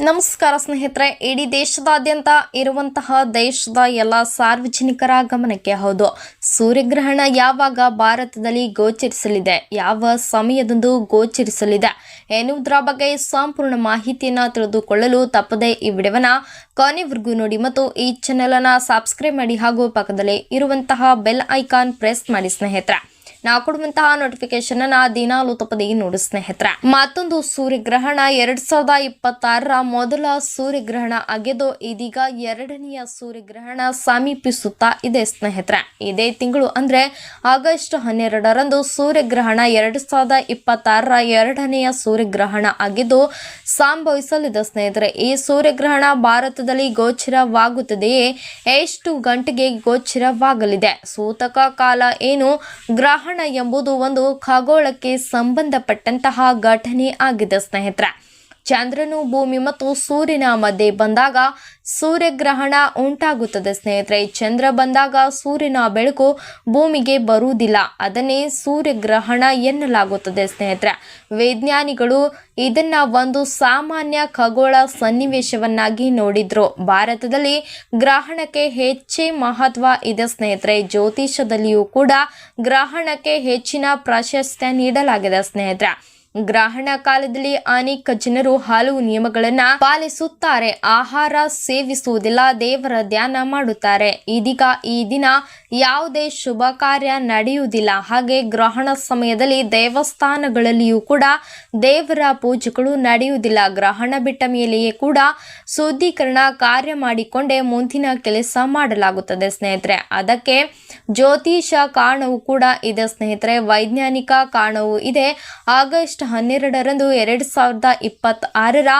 ನಮಸ್ಕಾರ ಸ್ನೇಹಿತರೆ, ಇಡೀ ದೇಶದಾದ್ಯಂತ ಇರುವಂತಹ ದೇಶದ ಎಲ್ಲ ಸಾರ್ವಜನಿಕರ ಗಮನಕ್ಕೆ ಹೌದು, ಸೂರ್ಯಗ್ರಹಣ ಯಾವಾಗ ಭಾರತದಲ್ಲಿ ಗೋಚರಿಸಲಿದೆ, ಯಾವ ಸಮಯದಂದು ಗೋಚರಿಸಲಿದೆ ಎನ್ನುವುದರ ಬಗ್ಗೆ ಸಂಪೂರ್ಣ ಮಾಹಿತಿಯನ್ನು ತಿಳಿದುಕೊಳ್ಳಲು ತಪ್ಪದೆ ಈ ವಿಡಿಯೋವನ್ನು ಕೊನೆವರೆಗೂ ನೋಡಿ ಮತ್ತು ಈ ಚಾನೆಲ್ ಅನ್ನು ಸಬ್ಸ್ಕ್ರೈಬ್ ಮಾಡಿ ಹಾಗೂ ಪಕ್ಕದಲ್ಲಿ ಇರುವಂತಹ ಬೆಲ್ ಐಕಾನ್ ಪ್ರೆಸ್ ಮಾಡಿ ಸ್ನೇಹಿತರೆ. ನಾವು ಕೊಡುವಂತಹ ನೋಟಿಫಿಕೇಶನ್ ಅನ್ನ ದಿನಾಲು ತಪ್ಪದೆ ನೋಡಿ ಸ್ನೇಹಿತರೆ. ಮತ್ತೊಂದು ಸೂರ್ಯಗ್ರಹಣ 2026ರ ಮೊದಲ ಸೂರ್ಯಗ್ರಹಣ ಆಗಿದ್ದು ಇದೀಗ ಎರಡನೆಯ ಸೂರ್ಯಗ್ರಹಣ ಸಮೀಪಿಸುತ್ತಾ ಇದೆ ಸ್ನೇಹಿತರೆ. ಇದೇ ತಿಂಗಳು ಅಂದ್ರೆ ಆಗಸ್ಟ್ 12ರಂದು ಸೂರ್ಯಗ್ರಹಣ 2026ರ ಎರಡನೆಯ ಸೂರ್ಯಗ್ರಹಣ ಆಗಿದ್ದು ಸಂಭವಿಸಲಿದೆ ಸ್ನೇಹಿತರೆ. ಈ ಸೂರ್ಯಗ್ರಹಣ ಭಾರತದಲ್ಲಿ ಗೋಚರವಾಗುತ್ತದೆಯೇ? ಎಷ್ಟು ಗಂಟೆಗೆ ಗೋಚರವಾಗಲಿದೆ? ಸೂತಕ ಕಾಲ ಏನು? ಗ್ರಹಣ ಎಂಬುದು ಒಂದು ಖಗೋಳಕ್ಕೆ ಸಂಬಂಧಪಟ್ಟಂತಹ ಘಟನೆ ಆಗಿದೆ ಸ್ನೇಹಿತರೆ. ಚಂದ್ರನು ಭೂಮಿ ಮತ್ತು ಸೂರ್ಯನ ಮಧ್ಯೆ ಬಂದಾಗ ಸೂರ್ಯಗ್ರಹಣ ಉಂಟಾಗುತ್ತದೆ ಸ್ನೇಹಿತರೆ. ಚಂದ್ರ ಬಂದಾಗ ಸೂರ್ಯನ ಬೆಳಕು ಭೂಮಿಗೆ ಬರುವುದಿಲ್ಲ, ಅದನ್ನೇ ಸೂರ್ಯಗ್ರಹಣ ಎನ್ನಲಾಗುತ್ತದೆ ಸ್ನೇಹಿತರೆ. ವಿಜ್ಞಾನಿಗಳು ಇದನ್ನ ಒಂದು ಸಾಮಾನ್ಯ ಖಗೋಳ ಸನ್ನಿವೇಶವನ್ನಾಗಿ ನೋಡಿದ್ರು. ಭಾರತದಲ್ಲಿ ಗ್ರಹಣಕ್ಕೆ ಹೆಚ್ಚೇ ಮಹತ್ವ ಇದೆ ಸ್ನೇಹಿತರೆ. ಜ್ಯೋತಿಷದಲ್ಲಿಯೂ ಕೂಡ ಗ್ರಹಣಕ್ಕೆ ಹೆಚ್ಚಿನ ಪ್ರಾಶಸ್ತ್ಯ ನೀಡಲಾಗಿದೆ ಸ್ನೇಹಿತರೆ. ಗ್ರಹಣ ಕಾಲದಲ್ಲಿ ಅನೇಕ ಜನರು ಹಲವು ನಿಯಮಗಳನ್ನ ಪಾಲಿಸುತ್ತಾರೆ. ಆಹಾರ ಸೇವಿಸುವುದಿಲ್ಲ, ದೇವರ ಧ್ಯಾನ ಮಾಡುತ್ತಾರೆ. ಇದೀಗ ಈ ದಿನ ಯಾವುದೇ ಶುಭ ಕಾರ್ಯ ನಡೆಯುವುದಿಲ್ಲ. ಹಾಗೆ ಗ್ರಹಣ ಸಮಯದಲ್ಲಿ ದೇವಸ್ಥಾನಗಳಲ್ಲಿಯೂ ಕೂಡ ದೇವರ ಪೂಜೆಗಳು ನಡೆಯುವುದಿಲ್ಲ. ಗ್ರಹಣ ಬಿಟ್ಟ ಮೇಲೆಯೇ ಕೂಡ ಶುದ್ಧೀಕರಣ ಕಾರ್ಯ ಮಾಡಿಕೊಂಡೇ ಮುಂದಿನ ಕೆಲಸ ಮಾಡಲಾಗುತ್ತದೆ ಸ್ನೇಹಿತರೆ. ಅದಕ್ಕೆ ಜ್ಯೋತಿಷ ಕಾರಣವೂ ಕೂಡ ಇದೆ ಸ್ನೇಹಿತರೆ. ವೈಜ್ಞಾನಿಕ ಕಾರಣವೂ ಇದೆ. ಆಗಸ್ಟ್ 12ರಂದು 2026ರ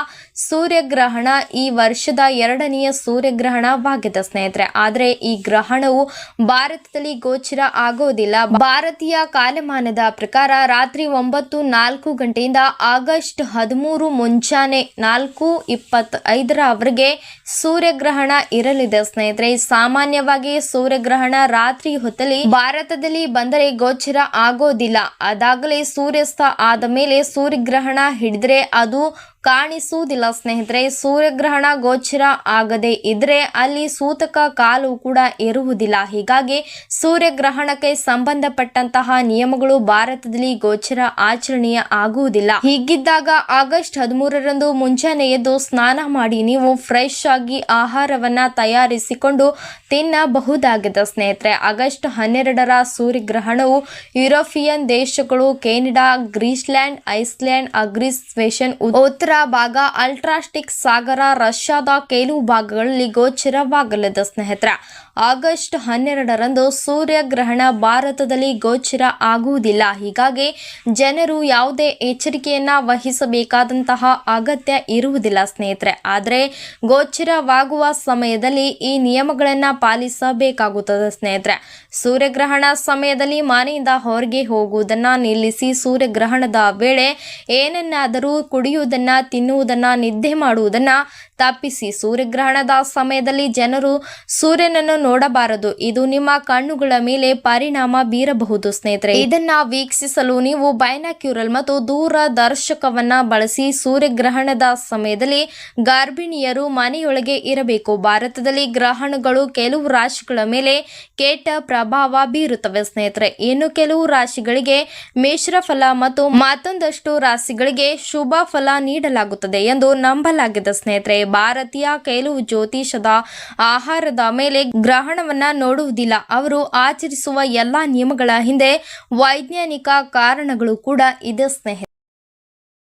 ಸೂರ್ಯಗ್ರಹಣ ಈ ವರ್ಷದ ಎರಡನೆಯ ಸೂರ್ಯಗ್ರಹಣವಾಗಿದೆ ಸ್ನೇಹಿತರೆ. ಆದರೆ ಈ ಗ್ರಹಣವು ಭಾರತದಲ್ಲಿ ಗೋಚರ ಆಗೋದಿಲ್ಲ. ಭಾರತೀಯ ಕಾಲಮಾನದ ಪ್ರಕಾರ ರಾತ್ರಿ 9:04 ಗಂಟೆಯಿಂದ ಆಗಸ್ಟ್ 13 ಮುಂಜಾನೆ 4:25 ಸೂರ್ಯಗ್ರಹಣ ಇರಲಿದೆ ಸ್ನೇಹಿತರೆ. ಸಾಮಾನ್ಯವಾಗಿ ಸೂರ್ಯಗ್ರಹಣ ರಾತ್ರಿ ಹೊತ್ತಲ್ಲಿ ಭಾರತದಲ್ಲಿ ಬಂದರೆ ಗೋಚರ ಆಗೋದಿಲ್ಲ. ಅದಾಗಲೇ ಸೂರ್ಯಾಸ್ತ ಆದ ಮೇಲೆ ಸೂರ್ಯಗ್ರಹಣ ಹಿಡಿದ್ರೆ ಅದು ಕಾಣಿಸುವುದಿಲ್ಲ ಸ್ನೇಹಿತರೆ. ಸೂರ್ಯಗ್ರಹಣ ಗೋಚರ ಆಗದೆ ಇದ್ರೆ ಅಲ್ಲಿ ಸೂತಕ ಕಾಲವು ಕೂಡ ಇರುವುದಿಲ್ಲ. ಹೀಗಾಗಿ ಸೂರ್ಯಗ್ರಹಣಕ್ಕೆ ಸಂಬಂಧಪಟ್ಟಂತಹ ನಿಯಮಗಳು ಭಾರತದಲ್ಲಿ ಗೋಚರ ಆಚರಣೆಯ ಆಗುವುದಿಲ್ಲ. ಹೀಗಿದ್ದಾಗ ಆಗಸ್ಟ್ 13ರಂದು ಮುಂಜಾನೆ ಎದ್ದು ಸ್ನಾನ ಮಾಡಿ ನೀವು ಫ್ರೆಶ್ ಆಗಿ ಆಹಾರವನ್ನ ತಯಾರಿಸಿಕೊಂಡು ತಿನ್ನಬಹುದಾಗಿದೆ ಸ್ನೇಹಿತರೆ. ಆಗಸ್ಟ್ 12ರ ಸೂರ್ಯಗ್ರಹಣವು ಯುರೋಪಿಯನ್ ದೇಶಗಳು, ಕೆನಡಾ, ಗ್ರೀಸ್ಲ್ಯಾಂಡ್, ಐಸ್ಲ್ಯಾಂಡ್, ಅಗ್ರಿಸ್ವೇಷನ್, ಉತ್ತರ ಭಾಗ, ಅಲ್ಟ್ರಾಸ್ಟಿಕ್ ಸಾಗರ, ರಷ್ಯಾದ ಕೆಲವು ಭಾಗಗಳಲ್ಲಿ ಗೋಚರವಾಗಲಿದೆ ಸ್ನೇಹಿತರೆ. ಆಗಸ್ಟ್ 12ರಂದು ಸೂರ್ಯಗ್ರಹಣ ಭಾರತದಲ್ಲಿ ಗೋಚರ ಆಗುವುದಿಲ್ಲ. ಹೀಗಾಗಿ ಜನರು ಯಾವುದೇ ಎಚ್ಚರಿಕೆಯನ್ನ ವಹಿಸಬೇಕಾದಂತಹ ಅಗತ್ಯ ಇರುವುದಿಲ್ಲ ಸ್ನೇಹಿತರೆ. ಆದರೆ ಗೋಚರವಾಗುವ ಸಮಯದಲ್ಲಿ ಈ ನಿಯಮಗಳನ್ನ ಪಾಲಿಸಬೇಕಾಗುತ್ತದೆ ಸ್ನೇಹಿತರೆ. ಸೂರ್ಯಗ್ರಹಣ ಸಮಯದಲ್ಲಿ ಮನೆಯಿಂದ ಹೊರಗೆ ಹೋಗುವುದನ್ನ ನಿಲ್ಲಿಸಿ, ಸೂರ್ಯಗ್ರಹಣದ ವೇಳೆ ಏನನ್ನಾದರೂ ಕುಡಿಯುವುದನ್ನ, ತಿನ್ನುವುದನ್ನ, ನಿದ್ದೆ ಮಾಡುವುದನ್ನ ತಪ್ಪಿಸಿ. ಸೂರ್ಯಗ್ರಹಣದ ಸಮಯದಲ್ಲಿ ಜನರು ಸೂರ್ಯನನ್ನು ನೋಡಬಾರದು. ಇದು ನಿಮ್ಮ ಕಣ್ಣುಗಳ ಮೇಲೆ ಪರಿಣಾಮ ಬೀರಬಹುದು ಸ್ನೇಹಿತರೆ. ಇದನ್ನ ವೀಕ್ಷಿಸಲು ನೀವು ಬೈನಾಕ್ಯುಲರ್ ಮತ್ತು ದೂರದರ್ಶಕವನ್ನ ಬಳಸಿ. ಸೂರ್ಯಗ್ರಹಣದ ಸಮಯದಲ್ಲಿ ಗರ್ಭಿಣಿಯರು ಮನೆಯೊಳಗೆ ಇರಬೇಕು. ಭಾರತದಲ್ಲಿ ಗ್ರಹಣಗಳು ಕೆಲವು ರಾಶಿಗಳ ಮೇಲೆ ಕೆಟ್ಟ ಪ್ರಭಾವ ಬೀರುತ್ತವೆ ಸ್ನೇಹಿತರೆ. ಇನ್ನು ಕೆಲವು ರಾಶಿಗಳಿಗೆ ಮಿಶ್ರ ಫಲ ಮತ್ತು ಮತ್ತೊಂದಷ್ಟು ರಾಶಿಗಳಿಗೆ ಶುಭ ಫಲ ನೀಡಲಾಗುತ್ತದೆ ಎಂದು ನಂಬಲಾಗಿದೆ ಸ್ನೇಹಿತರೆ. ಭಾರತೀಯ ಕೆಲವು ಜ್ಯೋತಿಷದ ಆಹಾರದ ಮೇಲೆ ಗ್ರಹಣವನ್ನ ನೋಡುವುದಿಲ್ಲ. ಅವರು ಆಚರಿಸುವ ಎಲ್ಲಾ ನಿಯಮಗಳ ಹಿಂದೆ ವೈಜ್ಞಾನಿಕ ಕಾರಣಗಳು ಕೂಡ ಇದೆ ಸ್ನೇಹಿತರೆ.